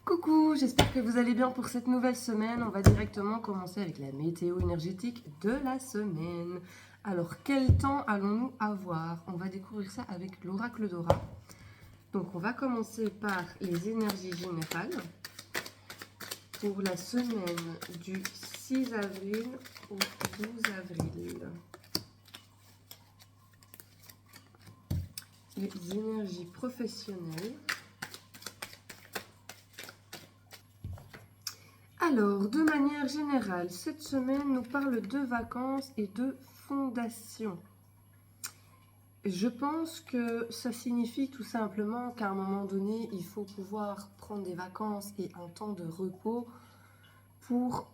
Coucou, j'espère que vous allez bien pour cette nouvelle semaine. On va directement commencer avec la météo énergétique de la semaine. Alors, quel temps allons-nous avoir? On va découvrir ça avec l'oracle d'Ora. Donc, on va commencer par les énergies générales pour la semaine du 6 avril au 12 avril. Les énergies professionnelles. Alors, de manière générale, cette semaine nous parle de vacances et de fondation. Je pense que ça signifie tout simplement qu'à un moment donné, il faut pouvoir prendre des vacances et un temps de repos pour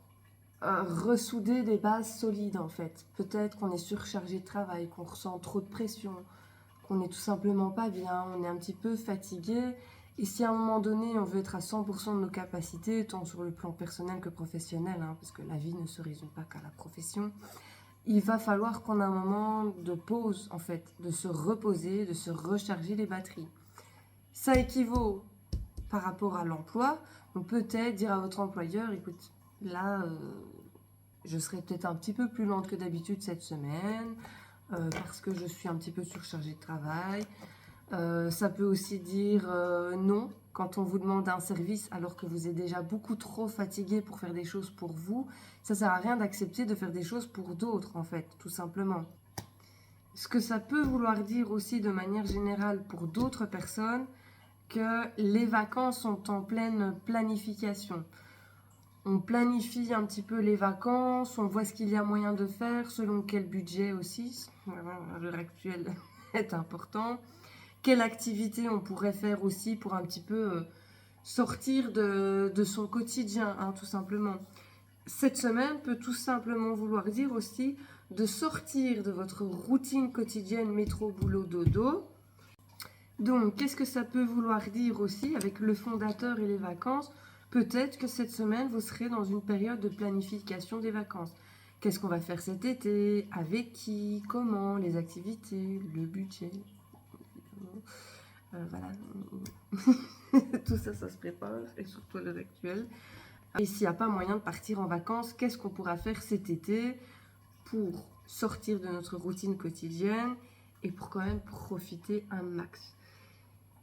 ressouder des bases solides en fait. Peut-être qu'on est surchargé de travail, qu'on ressent trop de pression, qu'on n'est tout simplement pas bien, on est un petit peu fatigué. Et si à un moment donné, on veut être à 100% de nos capacités, tant sur le plan personnel que professionnel, parce que la vie ne se résume pas qu'à la profession, il va falloir qu'on ait un moment de pause, en fait, de se reposer, de se recharger les batteries. Ça équivaut par rapport à l'emploi. Donc peut-être dire à votre employeur, écoute, là, je serai peut-être un petit peu plus lente que d'habitude cette semaine, parce que je suis un petit peu surchargée de travail. Ça peut aussi dire non quand on vous demande un service alors que vous êtes déjà beaucoup trop fatigué pour faire des choses pour vous. Ça sert à rien d'accepter de faire des choses pour d'autres en fait, tout simplement. Ce que ça peut vouloir dire aussi de manière générale pour d'autres personnes, que les vacances sont en pleine planification. On planifie un petit peu les vacances, on voit ce qu'il y a moyen de faire, selon quel budget aussi, à l'heure actuelle est important. Quelle activité on pourrait faire aussi pour un petit peu sortir de son quotidien, tout simplement. Cette semaine peut tout simplement vouloir dire aussi de sortir de votre routine quotidienne métro, boulot, dodo. Donc, qu'est-ce que ça peut vouloir dire aussi avec le fondateur et les vacances? Peut-être que cette semaine, vous serez dans une période de planification des vacances. Qu'est-ce qu'on va faire cet été? Avec qui? Comment? Les activités? Le budget? Voilà. Tout ça, ça se prépare, et surtout à l'heure actuelle. Et s'il n'y a pas moyen de partir en vacances, qu'est-ce qu'on pourra faire cet été pour sortir de notre routine quotidienne et pour quand même profiter un max?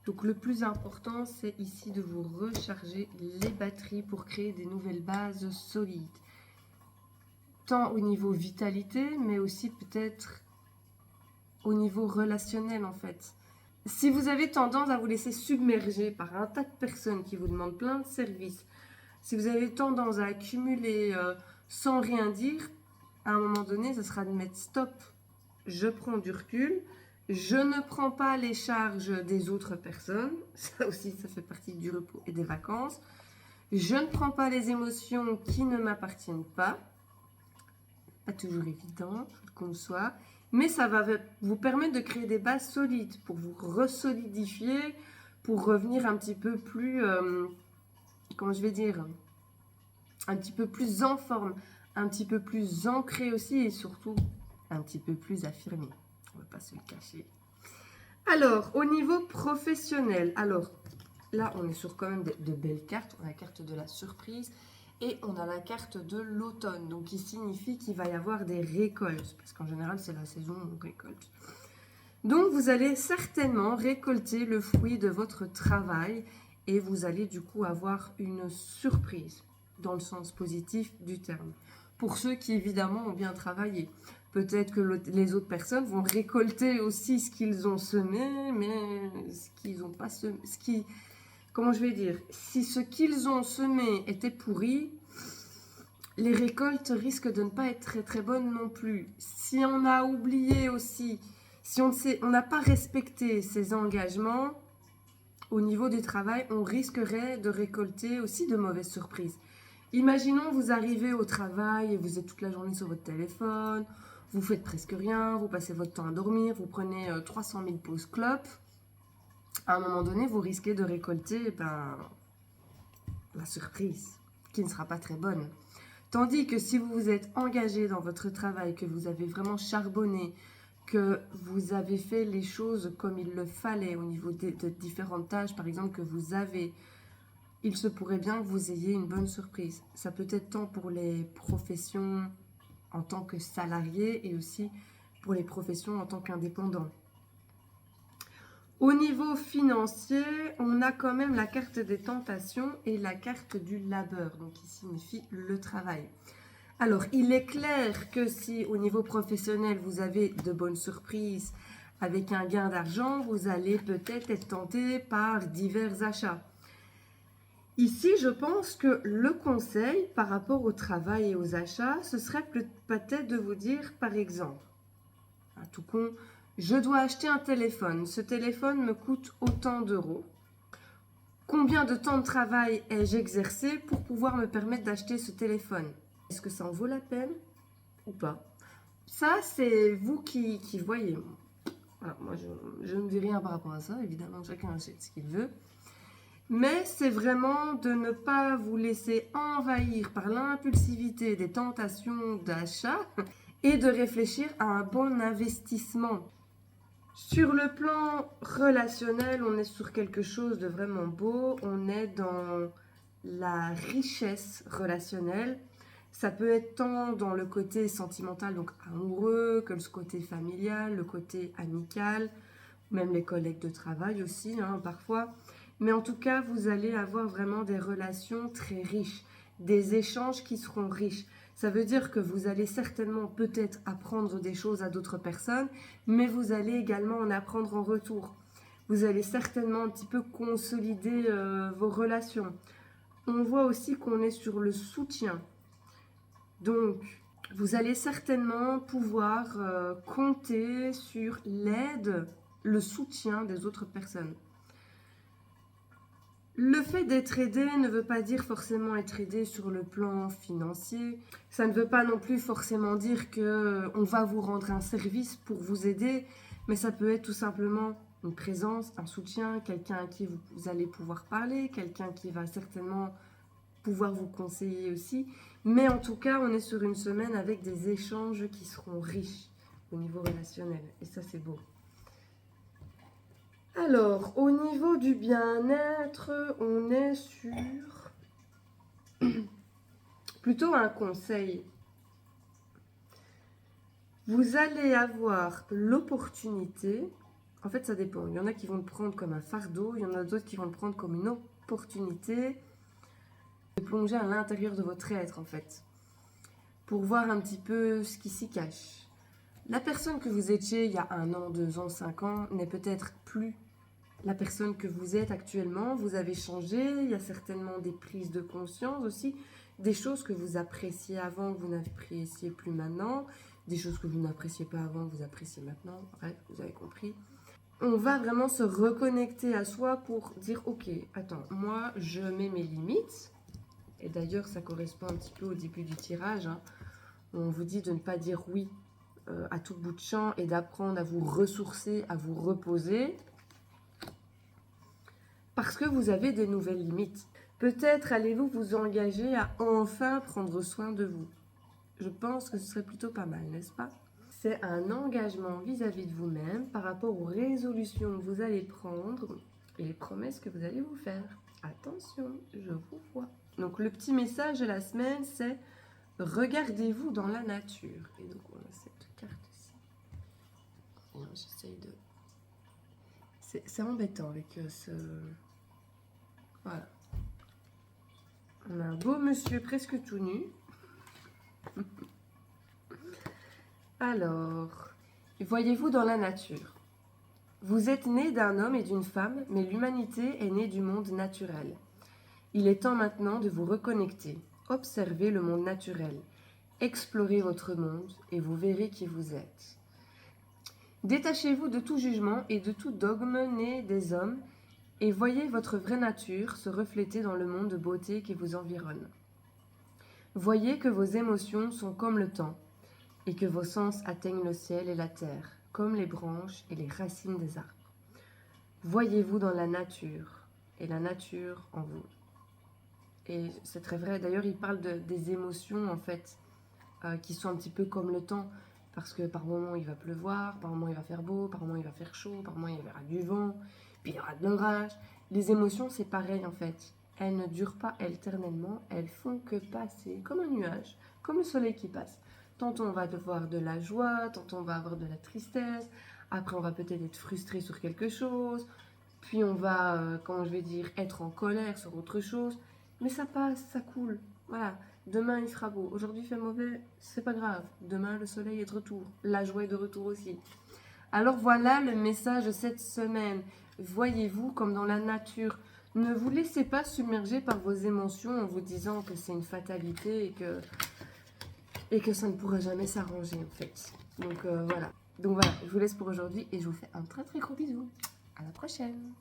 Donc le plus important, c'est ici de vous recharger les batteries pour créer des nouvelles bases solides. Tant au niveau vitalité, mais aussi peut-être au niveau relationnel en fait. Si vous avez tendance à vous laisser submerger par un tas de personnes qui vous demandent plein de services, si vous avez tendance à accumuler sans rien dire, à un moment donné, ça sera de mettre stop. Je prends du recul. Je ne prends pas les charges des autres personnes. Ça aussi, ça fait partie du repos et des vacances. Je ne prends pas les émotions qui ne m'appartiennent pas. Pas toujours évident, je le conçois. Mais ça va vous permettre de créer des bases solides pour vous resolidifier, pour revenir un petit peu plus, comment je vais dire, un petit peu plus en forme, un petit peu plus ancré aussi et surtout un petit peu plus affirmé. On ne va pas se le cacher. Alors, au niveau professionnel, alors là, on est sur quand même de belles cartes. On a la carte de la surprise et on a la carte de l'automne, donc qui signifie qu'il va y avoir des récoltes, parce qu'en général, c'est la saison où on récolte. Donc, vous allez certainement récolter le fruit de votre travail et vous allez du coup avoir une surprise, dans le sens positif du terme. Pour ceux qui évidemment ont bien travaillé. Peut-être que les autres personnes vont récolter aussi ce qu'ils ont semé, mais ce qu'ils n'ont pas semé. Comment je vais dire? Si ce qu'ils ont semé était pourri, les récoltes risquent de ne pas être très très bonnes non plus. Si on a oublié aussi, si on n'a pas respecté ses engagements, au niveau du travail, on risquerait de récolter aussi de mauvaises surprises. Imaginons, vous arrivez au travail et vous êtes toute la journée sur votre téléphone, vous faites presque rien, vous passez votre temps à dormir, vous prenez 300 000 pauses clopes. À un moment donné, vous risquez de récolter la surprise, qui ne sera pas très bonne. Tandis que si vous vous êtes engagé dans votre travail, que vous avez vraiment charbonné, que vous avez fait les choses comme il le fallait au niveau de différentes tâches, par exemple, que vous avez il se pourrait bien que vous ayez une bonne surprise. Ça peut être tant pour les professions en tant que salarié et aussi pour les professions en tant qu'indépendant. Au niveau financier, on a quand même la carte des tentations et la carte du labeur, donc qui signifie le travail. Alors, il est clair que si au niveau professionnel, vous avez de bonnes surprises avec un gain d'argent, vous allez peut-être être tenté par divers achats. Ici, je pense que le conseil par rapport au travail et aux achats, ce serait peut-être de vous dire, par exemple, un tout con, je dois acheter un téléphone. Ce téléphone me coûte autant d'euros. Combien de temps de travail ai-je exercé pour pouvoir me permettre d'acheter ce téléphone? Est-ce que ça en vaut la peine ou pas? Ça, c'est vous qui voyez. Voilà, moi, je ne dis rien par rapport à ça. Évidemment, chacun achète ce qu'il veut. Mais c'est vraiment de ne pas vous laisser envahir par l'impulsivité des tentations d'achat et de réfléchir à un bon investissement. Sur le plan relationnel, on est sur quelque chose de vraiment beau. On est dans la richesse relationnelle. Ça peut être tant dans le côté sentimental, donc amoureux, que le côté familial, le côté amical, même les collègues de travail aussi, parfois. Mais en tout cas, vous allez avoir vraiment des relations très riches, des échanges qui seront riches. Ça veut dire que vous allez certainement peut-être apprendre des choses à d'autres personnes, mais vous allez également en apprendre en retour. Vous allez certainement un petit peu consolider vos relations. On voit aussi qu'on est sur le soutien. Donc, vous allez certainement pouvoir compter sur l'aide, le soutien des autres personnes. Le fait d'être aidé ne veut pas dire forcément être aidé sur le plan financier. Ça ne veut pas non plus forcément dire qu'on va vous rendre un service pour vous aider, mais ça peut être tout simplement une présence, un soutien, quelqu'un à qui vous allez pouvoir parler, quelqu'un qui va certainement pouvoir vous conseiller aussi. Mais en tout cas, on est sur une semaine avec des échanges qui seront riches au niveau relationnel. Et ça, c'est beau. Alors, au niveau du bien-être, on est sur plutôt un conseil. Vous allez avoir l'opportunité, en fait ça dépend, il y en a qui vont le prendre comme un fardeau, il y en a d'autres qui vont le prendre comme une opportunité de plonger à l'intérieur de votre être en fait, pour voir un petit peu ce qui s'y cache. La personne que vous étiez il y a 1 an, 2 ans, 5 ans n'est peut-être plus la personne que vous êtes actuellement. Vous avez changé, il y a certainement des prises de conscience aussi, des choses que vous appréciez avant, que vous n'appréciez plus maintenant, des choses que vous n'appréciez pas avant, que vous appréciez maintenant, bref, vous avez compris. On va vraiment se reconnecter à soi pour dire, ok, attends, moi je mets mes limites, et d'ailleurs ça correspond un petit peu au début du tirage, où on vous dit de ne pas dire oui à tout bout de champ et d'apprendre à vous ressourcer, à vous reposer, parce que vous avez des nouvelles limites. Peut-être allez-vous vous engager à enfin prendre soin de vous. Je pense que ce serait plutôt pas mal, n'est-ce pas? C'est un engagement vis-à-vis de vous-même par rapport aux résolutions que vous allez prendre et les promesses que vous allez vous faire. Attention, je vous vois. Donc le petit message de la semaine, c'est regardez-vous dans la nature. Et donc on a cette carte-ci. J'essaye de... C'est embêtant avec ce... Voilà. On a un beau monsieur presque tout nu. Alors, voyez-vous dans la nature. Vous êtes né d'un homme et d'une femme, mais l'humanité est née du monde naturel. Il est temps maintenant de vous reconnecter. Observez le monde naturel. Explorez votre monde et vous verrez qui vous êtes. Détachez-vous de tout jugement et de tout dogme né des hommes et voyez votre vraie nature se refléter dans le monde de beauté qui vous environne. Voyez que vos émotions sont comme le temps et que vos sens atteignent le ciel et la terre, comme les branches et les racines des arbres. Voyez-vous dans la nature et la nature en vous. Et c'est très vrai, d'ailleurs il parle des émotions en fait, qui sont un petit peu comme le temps, parce que par moments il va pleuvoir, par moments il va faire beau, par moments il va faire chaud, par moments il y aura du vent, puis il y aura de l'orage. Les émotions c'est pareil en fait. elles ne durent pas éternellement, elles font que passer, comme un nuage, comme le soleil qui passe. Tantôt on va avoir de la joie, tantôt on va avoir de la tristesse, après on va peut-être être frustré sur quelque chose, puis on va, comment je vais dire, être en colère sur autre chose, mais ça passe, ça coule, voilà. Demain il fera beau, aujourd'hui il fait mauvais, c'est pas grave, demain le soleil est de retour, la joie est de retour aussi. Alors voilà le message de cette semaine. Voyez-vous comme dans la nature. Ne vous laissez pas submerger par vos émotions en vous disant que c'est une fatalité et que ça ne pourra jamais s'arranger en fait. Donc voilà. Donc voilà, je vous laisse pour aujourd'hui et je vous fais un très très gros bisou. À la prochaine.